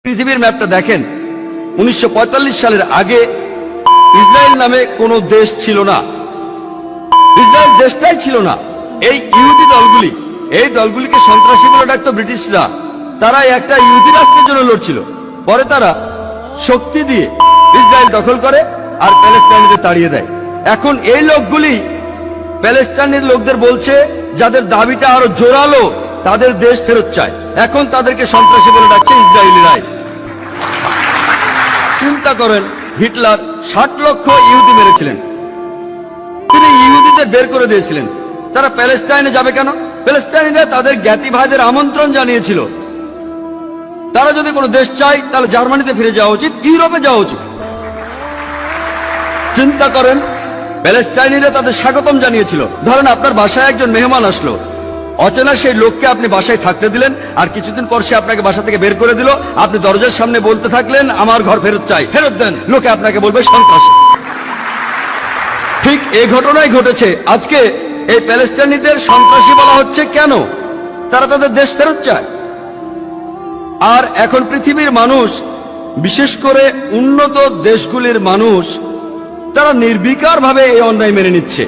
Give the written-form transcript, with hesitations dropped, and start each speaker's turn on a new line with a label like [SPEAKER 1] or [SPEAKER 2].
[SPEAKER 1] পৃথিবীর ম্যাপটা দেখেন, 1945 সালের আগে ইসরায়েল নামে কোনো দেশ ছিল না। ইসরায়েল দেশটাই ছিল না। এই ইহুদি দলগুলি, এই দলগুলিকে সন্ত্রাসী বলে ডাকতো ব্রিটিশরা। তারা একটা ইহুদি রাষ্ট্রের জন্য লড়ছিল। পরে তারা শক্তি দিয়ে ইসরায়েল দখল করে আর প্যালেস্টাইনদের তাড়িয়ে দেয়। এখন এই লোকগুলি প্যালেস্টাইনের লোকদের বলছে, যাদের দাবিটা আরো জোরালো, তাদের দেশ ফেরত চায়। এখন তাদেরকে সন্ত্রাসী বলে ডাকছে ইসরায়েলিরাই। চিন্তা করেন, হিটলার 60 লক্ষ ইহুদি মেরেছিলেন, তিনি ইহুদিদের বের করে দিয়েছিলেন। তারা প্যালেস্টাইনে যাবে কেন? প্যালেস্টাইনিরা তাদের জ্ঞাতি ভাইদের আমন্ত্রণ জানিয়েছিল, তারা যদি কোনো দেশ চায় তাহলে জার্মানিতে ফিরে যাওয়া উচিত, ইউরোপে যাওয়া উচিত। চিন্তা করেন, প্যালেস্টাইনিরা তাদের স্বাগতম জানিয়েছিল। ধরেন আপনার বাসায় একজন মেহমান আসলো, অচেনা সেই লোককে আপনি বাসায় থাকতে দিলেন, আর কিছুদিন পর সে আপনাকে বাসা থেকে বের করে দিল। আপনি দরজার সামনে বলতে থাকলেন, আমার ঘর ফেরত চাই, ফেরত দেন। লোকে আপনাকে বলবে সন্ত্রাসী। ঠিক এই ঘটনাই ঘটেছে। আজকে এই প্যালেস্টাইনিদের সন্ত্রাসী বলা হচ্ছে কেন? তারা তাদের দেশ ফেরত চায়। আর এখন পৃথিবীর মানুষ, বিশেষ করে উন্নত দেশগুলির মানুষ, তারা নির্বিকার ভাবে এই অন্যায় মেনে নিচ্ছে।